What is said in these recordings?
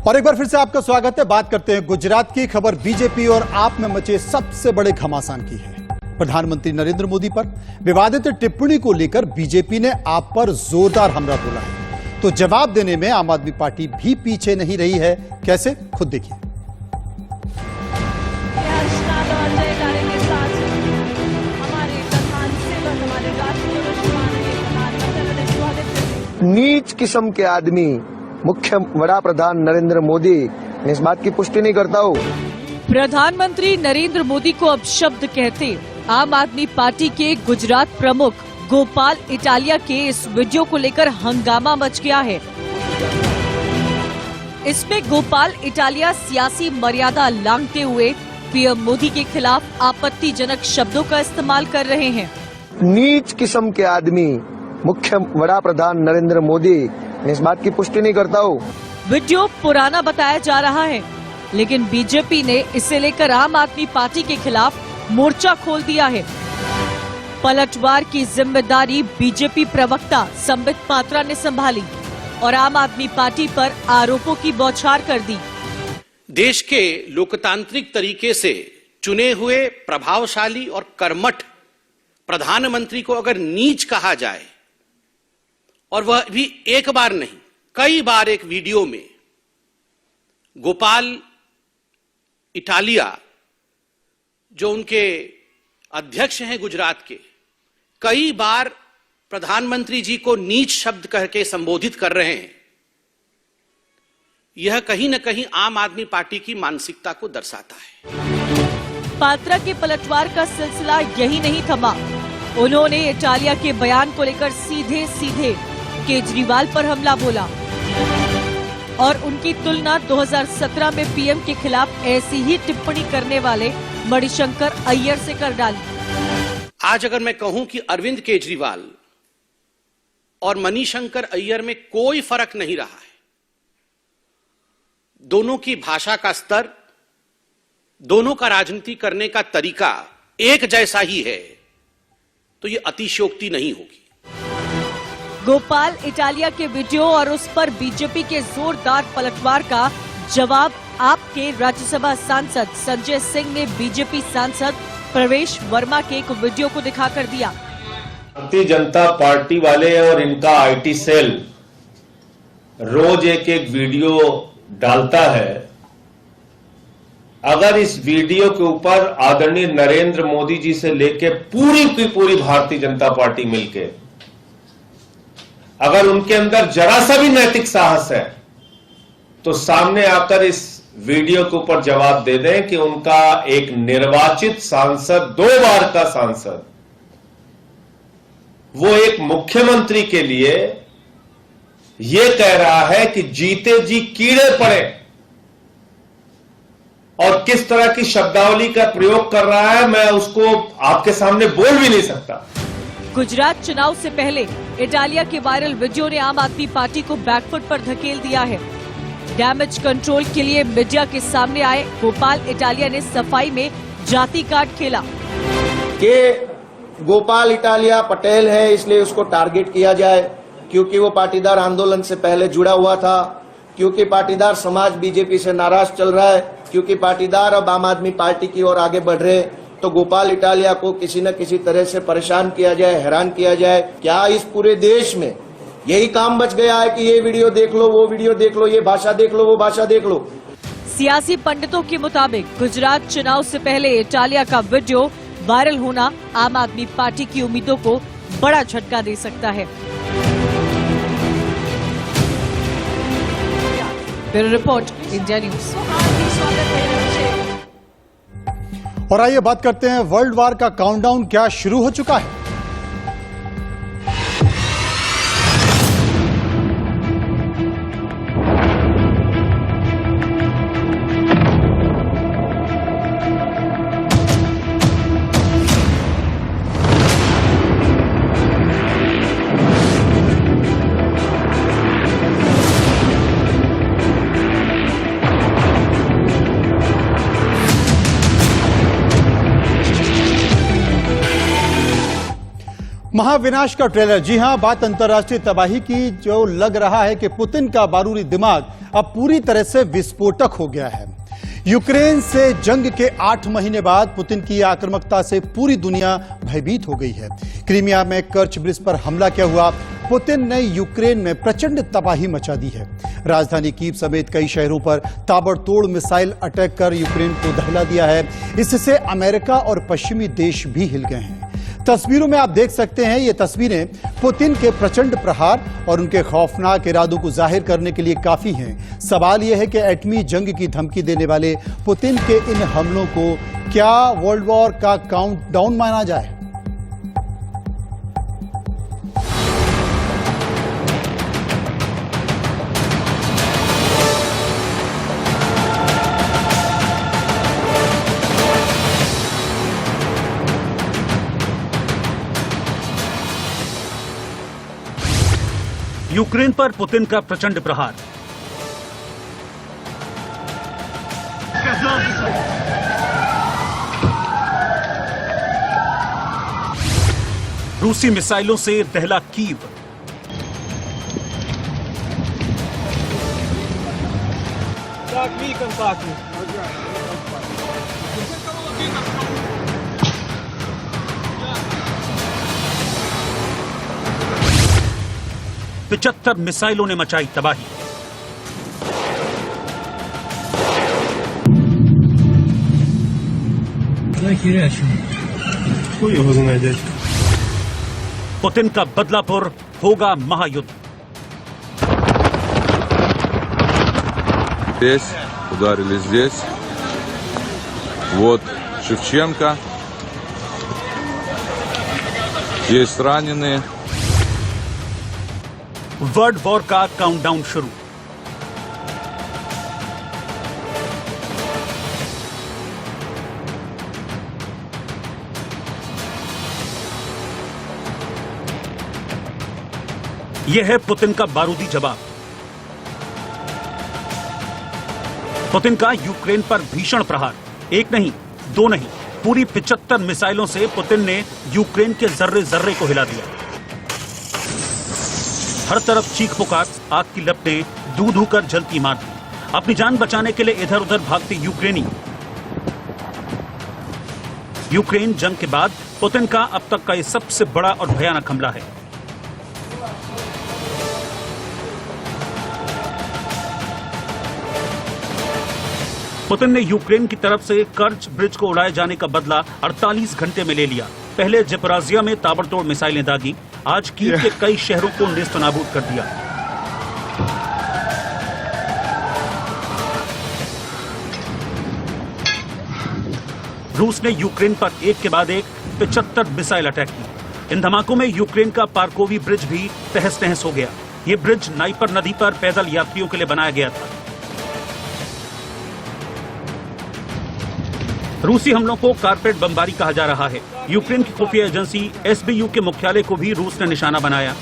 और एक बार फिर से आपका स्वागत है। बात करते हैं गुजरात की खबर बीजेपी और आप में मचे सबसे बड़े घमासान की है। प्रधानमंत्री नरेंद्र मोदी पर विवादित टिप्पणी को लेकर बीजेपी ने आप पर जोरदार हमला बोला है, तो जवाब देने में आम आदमी पार्टी भी पीछे नहीं रही है। कैसे, खुद देखिए। नीच किस्म के आदमी मुख्य वड़ा प्रधान नरेंद्र मोदी, मैं इस बात की पुष्टि नहीं करता हूँ। प्रधानमंत्री नरेंद्र मोदी को अब शब्द कहते आम आदमी पार्टी के गुजरात प्रमुख गोपाल इटालिया के इस वीडियो को लेकर हंगामा मच गया है। इसमें गोपाल इटालिया सियासी मर्यादा लांघते हुए पीएम मोदी के खिलाफ आपत्तिजनक शब्दों का इस्तेमाल कर रहे हैं। नीच किस्म के आदमी मुख्य वड़ा प्रधान नरेंद्र मोदी, मैं इस बात की पुष्टि नहीं करता हूँ। वीडियो पुराना बताया जा रहा है, लेकिन बीजेपी ने इसे लेकर आम आदमी पार्टी के खिलाफ मोर्चा खोल दिया है। पलटवार की जिम्मेदारी बीजेपी प्रवक्ता संबित पात्रा ने संभाली और आम आदमी पार्टी पर आरोपों की बौछार कर दी। देश के लोकतांत्रिक तरीके से चुने हुए प्रभावशाली और कर्मठ प्रधानमंत्री को अगर नीच कहा जाए, और वह भी एक बार नहीं कई बार एक वीडियो में गोपाल इटालिया जो उनके अध्यक्ष हैं गुजरात के, कई बार प्रधानमंत्री जी को नीच शब्द कह के संबोधित कर रहे हैं, यह कहीं न कहीं आम आदमी पार्टी की मानसिकता को दर्शाता है। पात्रा के पलटवार का सिलसिला यही नहीं थमा। उन्होंने इटालिया के बयान को लेकर सीधे सीधे केजरीवाल पर हमला बोला और उनकी तुलना 2017 में पीएम के खिलाफ ऐसी ही टिप्पणी करने वाले मणिशंकर अय्यर से कर डाली। आज अगर मैं कहूं कि अरविंद केजरीवाल और मणिशंकर अय्यर में कोई फर्क नहीं रहा है, दोनों की भाषा का स्तर, दोनों का राजनीति करने का तरीका एक जैसा ही है, तो ये अतिशयोक्ति नहीं होगी। गोपाल इटालिया के वीडियो और उस पर बीजेपी के जोरदार पलटवार का जवाब आपके राज्यसभा सांसद संजय सिंह ने बीजेपी सांसद प्रवेश वर्मा के एक वीडियो को दिखाकर दिया। भारतीय जनता पार्टी वाले और इनका आईटी सेल रोज एक एक वीडियो डालता है। अगर इस वीडियो के ऊपर आदरणीय नरेंद्र मोदी जी से लेके पूरी की पूरी भारतीय जनता पार्टी मिलके अगर उनके अंदर जरा सा भी नैतिक साहस है, तो सामने आकर इस वीडियो के ऊपर जवाब दे दें कि उनका एक निर्वाचित सांसद, 2 बार का सांसद, वो एक मुख्यमंत्री के लिए यह कह रहा है कि जीते जी कीड़े पड़े, और किस तरह की शब्दावली का प्रयोग कर रहा है, मैं उसको आपके सामने बोल भी नहीं सकता। गुजरात चुनाव से पहले इटालिया के वायरल वीडियो ने आम आदमी पार्टी को बैकफुट पर धकेल दिया है। डैमेज कंट्रोल के लिए मीडिया के सामने आए गोपाल इटालिया ने सफाई में जाति कार्ड खेला कि गोपाल इटालिया पटेल है, इसलिए उसको टारगेट किया जाए, क्योंकि वो पाटीदार आंदोलन से पहले जुड़ा हुआ था, क्योंकि पाटीदार समाज बीजेपी से नाराज चल रहा है, क्योंकि पाटीदार अब आम आदमी पार्टी की ओर आगे बढ़ रहे, तो गोपाल इटालिया को किसी न किसी तरह से परेशान किया जाए, हैरान किया जाए। क्या इस पूरे देश में यही काम बच गया है कि ये वीडियो देख लो, वो वीडियो देख लो, ये भाषा देख लो, वो भाषा देख लो? सियासी पंडितों के मुताबिक गुजरात चुनाव से पहले इटालिया का वीडियो वायरल होना आम आदमी पार्टी की उम्मीदों को बड़ा झटका दे सकता है। Bureau report, India news. और आइए बात करते हैं, वर्ल्ड वार का काउंटडाउन क्या शुरू हो चुका है? महाविनाश का ट्रेलर। जी हां, बात अंतर्राष्ट्रीय तबाही की, जो लग रहा है कि पुतिन का बारूदी दिमाग अब पूरी तरह से विस्फोटक हो गया है। यूक्रेन से जंग के 8 महीने बाद पुतिन की आक्रामकता से पूरी दुनिया भयभीत हो गई है। क्रीमिया में कर्च ब्रिज पर हमला क्या हुआ? पुतिन ने यूक्रेन में प्रचंड तबाही मचा दी है। राजधानी कीव समेत कई शहरों पर ताबड़तोड़ मिसाइल अटैक कर यूक्रेन को दहला दिया है। इससे अमेरिका और पश्चिमी देश भी हिल गए हैं। तस्वीरों में आप देख सकते हैं, ये तस्वीरें पुतिन के प्रचंड प्रहार और उनके खौफनाक इरादों को जाहिर करने के लिए काफी हैं। सवाल यह है कि एटमी जंग की धमकी देने वाले पुतिन के इन हमलों को क्या वर्ल्ड वॉर का काउंटडाउन माना जाए? यूक्रेन पर पुतिन का प्रचंड प्रहार। रूसी मिसाइलों से दहला कीव। $75 मिसाइलों ने मचाई तबाही। पुतिन का बदलापुर होगा महायुद्ध। Здесь ударили здесь. Вот Шевченко. Есть раненые. वर्ल्ड वॉर का काउंटडाउन शुरू। यह है पुतिन का बारूदी जवाब। पुतिन का यूक्रेन पर भीषण प्रहार। एक नहीं, दो नहीं, पूरी 75 मिसाइलों से पुतिन ने यूक्रेन के जर्रे जर्रे को हिला दिया। हर तरफ चीख पुकार, आग की लपटें दूध होकर जलती मार दी। अपनी जान बचाने के लिए इधर उधर भागते यूक्रेनी। यूक्रेन जंग के बाद पुतिन का अब तक का यह सबसे बड़ा और भयानक हमला है। पुतिन ने यूक्रेन की तरफ से कर्च ब्रिज को उड़ाए जाने का बदला 48 घंटे में ले लिया। पहले ज़पोरिज़िया में ताबड़तोड़ मिसाइलें दागी, आज कीव के कई शहरों को नेस्तनाबूद कर दिया। रूस ने यूक्रेन पर एक के बाद एक 75 मिसाइल अटैक की। इन धमाकों में यूक्रेन का पार्कोवी ब्रिज भी तहस नहस हो गया। ये ब्रिज नाइपर नदी पर पैदल यात्रियों के लिए बनाया गया था। रूसी हमलों को कारपेट बमबारी कहा जा रहा है। यूक्रेन की खुफिया एजेंसी SBU के मुख्यालय को भी रूस ने निशाना बनाया।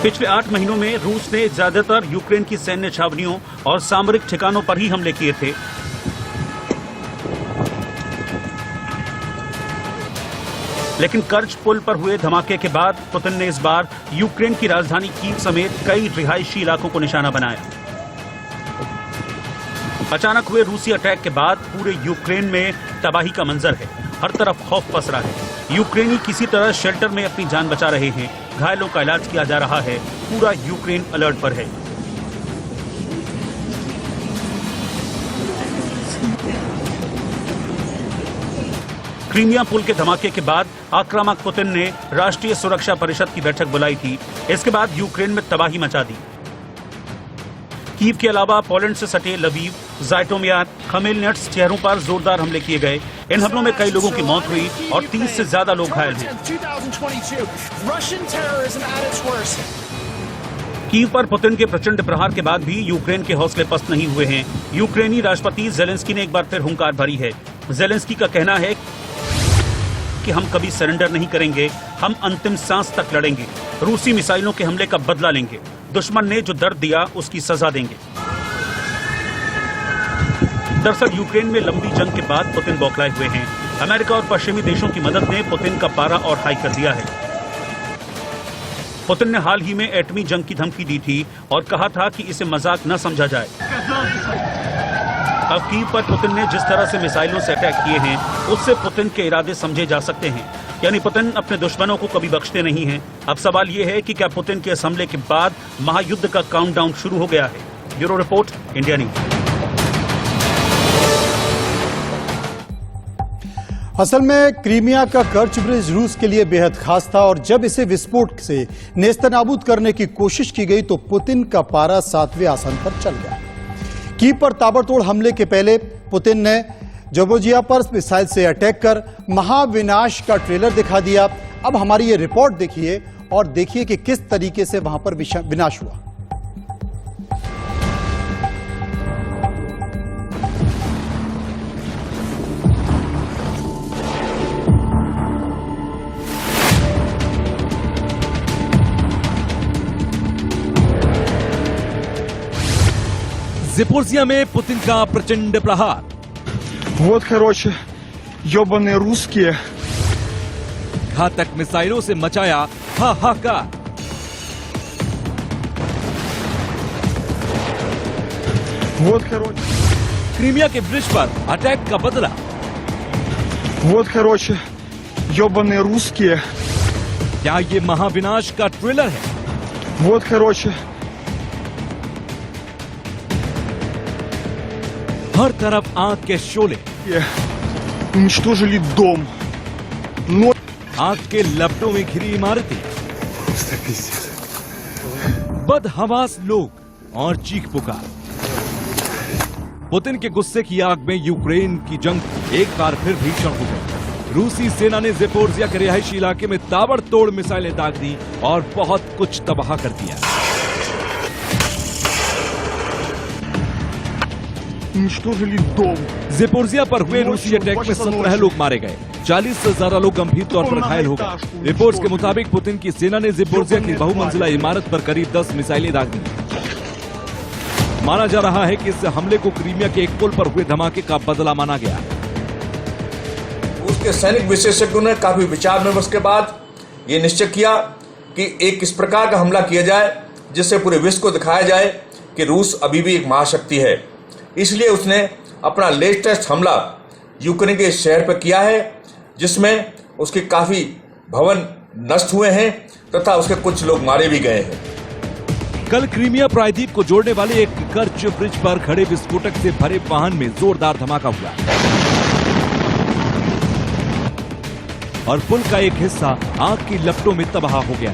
पिछले 8 महीनों में रूस ने ज्यादातर यूक्रेन की सैन्य छावनियों और सामरिक ठिकानों पर ही हमले किए थे। लेकिन कर्च पुल पर हुए धमाके के बाद पुतिन ने इस बार यूक्रेन की राजधानी कीव समेत कई रिहायशी इलाकों को निशाना बनाया। अचानक हुए रूसी अटैक के बाद पूरे यूक्रेन में तबाही का मंजर है। हर तरफ खौफ पसरा है। यूक्रेनी किसी तरह शेल्टर में अपनी जान बचा रहे हैं। घायलों का इलाज किया जा रहा है। पूरा यूक्रेन अलर्ट पर है। क्रीमिया पुल के धमाके के बाद आक्रामक पुतिन ने राष्ट्रीय सुरक्षा परिषद की बैठक बुलाई थी। इसके बाद यूक्रेन में तबाही मचा दी। कीव के अलावा पोलैंड से सटे लवीव, ज़ाइटोमिर, खमेलनेट्स शहरों पर जोरदार हमले किए गए। इन हमलों में कई लोगों की मौत हुई और 30 से ज्यादा लोग घायल हुए। कीव पर पुतिन के प्रचंड प्रहार के बाद भी यूक्रेन के हौसले पस्त नहीं हुए हैं। यूक्रेनी राष्ट्रपति ज़ेलेंस्की ने एक बार फिर हुंकार भरी है। ज़ेलेंस्की का कहना है कि हम कभी सरेंडर नहीं करेंगे, हम अंतिम सांस तक लड़ेंगे, रूसी मिसाइलों के हमले का बदला लेंगे, दुश्मन ने जो दर्द दिया उसकी सजा देंगे। दरअसल यूक्रेन में लंबी जंग के बाद पुतिन बौखलाए हुए हैं। अमेरिका और पश्चिमी देशों की मदद ने पुतिन का पारा और हाई कर दिया है। पुतिन ने हाल ही में एटमी जंग की धमकी दी थी और कहा था कि इसे मजाक न समझा जाए। अब कीव पर पुतिन ने जिस तरह से मिसाइलों से अटैक किए हैं, उससे पुतिन के इरादे समझे जा सकते हैं। यानी पुतिन अपने दुश्मनों को कभी बख्शते नहीं हैं। अब सवाल यह है कि क्या पुतिन के इस हमले के बाद महायुद्ध का काउंटडाउन शुरू हो गया है? Bureau report, India news. असल में क्रीमिया का कर्च ब्रिज रूस के लिए बेहद खास था और जब इसे विस्फोट से नेस्तनाबूद करने की कोशिश की गई तो पुतिन का पारा 7वें आसन पर चल गया। कीव पर ताबड़तोड़ हमले के पहले पुतिन ने ज़पोरिज़िया पर मिसाइल से अटैक कर महाविनाश का ट्रेलर दिखा दिया। अब हमारी ये रिपोर्ट देखिए और देखिए कि किस तरीके से वहां पर विनाश हुआ। ज़पोरिज़िया में पुतिन का प्रचंड प्रहार। Вот, короче, ёбаные русские. घातक मिसाइलों से मचाया हाहाकार। Вот, короче. क्रीमिया के ब्रिज पर अटैक का बदला। Вот, короче, ёбаные रусские. क्या ये महाविनाश का ट्रेलर है? Вот, короче. हर तरफ आग के शोले। Уничтожили дом. Но... आग के लपटों में घिरी इमारतें, बदहवास लोग और चीख पुकार। पुतिन के गुस्से की आग में यूक्रेन की जंग एक बार फिर भीषण हो गई। रूसी सेना ने ज़पोरिज़िया के रिहायशी इलाके में ताबड़तोड़ मिसाइलें दाग दी और बहुत कुछ तबाह कर दिया। Уничтожили дом. ज़पोरिज़िया पर हुए रूसी अटैक में 17 लोग मारे गए, 40 से ज्यादा लोग गंभीर तौर पर घायल हो गए। रिपोर्ट्स के मुताबिक पुतिन की सेना ने ज़पोरिज़िया की बहुमंजिला इमारत पर करीब 10 मिसाइलें दाग दी। माना जा रहा है कि इस हमले को क्रीमिया के एक पुल पर हुए धमाके का बदला माना गया। रूस के सैनिक विशेषज्ञों ने काफी विचार विमर्श के बाद ये निश्चय किया कि एक इस प्रकार का हमला किया जाए जिससे पूरे विश्व को दिखाया जाए कि रूस अभी भी एक महाशक्ति है। इसलिए उसने अपना लेटेस्ट हमला यूक्रेन के शहर पर किया है, जिसमें उसके काफी भवन नष्ट हुए हैं तथा उसके कुछ लोग मारे भी गए हैं। कल क्रीमिया प्रायद्वीप को जोड़ने वाले एक कर्च ब्रिज पर खड़े विस्फोटक से भरे वाहन में जोरदार धमाका हुआ और पुल का एक हिस्सा आग की लपटों में तबाह हो गया।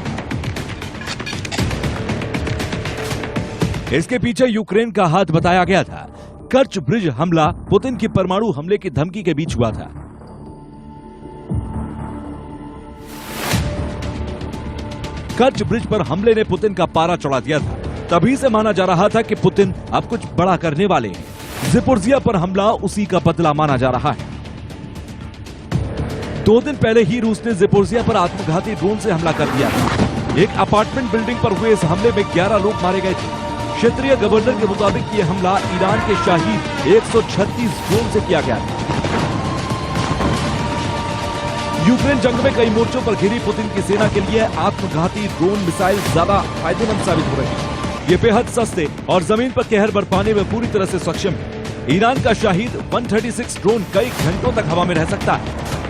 इसके पीछे यूक्रेन का हाथ बताया गया था। कर्च ब्रिज हमला पुतिन की परमाणु हमले की धमकी के बीच हुआ था। कर्च ब्रिज पर हमले ने पुतिन का पारा चढ़ा दिया था। तभी से माना जा रहा था कि पुतिन अब कुछ बड़ा करने वाले हैं। ज़पोरिज़िया पर हमला उसी का बदला माना जा रहा है। 2 दिन पहले ही रूस ने ज़पोरिज़िया पर आत्मघाती ड्रोन से हमला कर दिया था। एक अपार्टमेंट बिल्डिंग पर हुए इस हमले में 11 लोग मारे गए थे। क्षेत्रीय गवर्नर के मुताबिक यह हमला ईरान के शाहीद 136 ड्रोन से किया गया था। यूक्रेन जंग में कई मोर्चों पर घिरी पुतिन की सेना के लिए आत्मघाती ड्रोन मिसाइल ज्यादा फायदेमंद साबित हो रही है। ये बेहद सस्ते और जमीन पर कहर बरपाने में पूरी तरह से सक्षम है। ईरान का शाहीद 136 ड्रोन कई घंटों तक हवा में रह सकता है।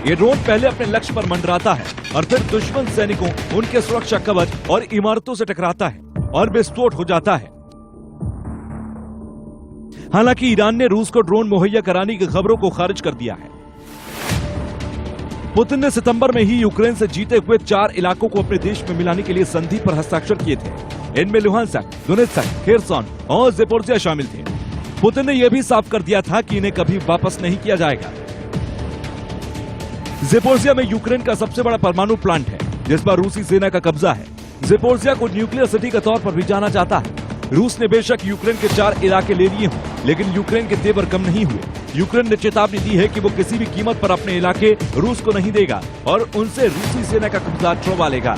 ये ड्रोन पहले अपने लक्ष्य पर मंडराता है और फिर दुश्मन सैनिकों, उनके सुरक्षा कवच और इमारतों से टकराता है और विस्फोट हो जाता है। हालांकि ईरान ने रूस को ड्रोन मुहैया कराने की खबरों को खारिज कर दिया है। पुतिन ने सितंबर में ही यूक्रेन से जीते हुए 4 इलाकों को अपने देश में मिलाने के लिए संधि पर हस्ताक्षर किए थे। इनमें लुहांस्क, दोनेत्स्क, खेरसोन और ज़पोरिज़िया शामिल थे। पुतिन ने यह भी साफ कर दिया था कि इन्हें कभी वापस नहीं किया जाएगा। ज़पोरिज़िया में यूक्रेन का सबसे बड़ा परमाणु प्लांट है, जिस पर रूसी सेना का कब्जा है। ज़पोरिज़िया को न्यूक्लियर सिटी के तौर पर भी जाना जाता है। रूस ने बेशक यूक्रेन के 4 इलाके ले लिए हों, लेकिन यूक्रेन के तेवर कम नहीं हुए। यूक्रेन ने चेतावनी दी है कि वो किसी भी कीमत पर अपने इलाके रूस को नहीं देगा और उनसे रूसी सेना का कब्जा छुड़वा लेगा।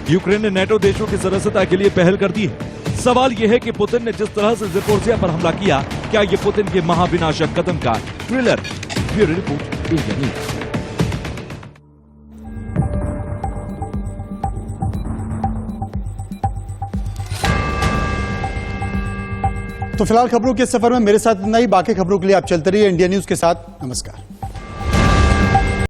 यूक्रेन ने नेटो देशों की सदस्यता के लिए पहल कर दी है। सवाल यह है कि पुतिन ने जिस तरह से ज़पोरिज़िया पर हमला किया, क्या ये पुतिन के महाविनाशक कदम का trailer? Bureau report, India news. तो फिलहाल खबरों के सफर में मेरे साथ इतना ही। बाकी खबरों के लिए आप चलते रहिए इंडिया न्यूज के साथ। नमस्कार।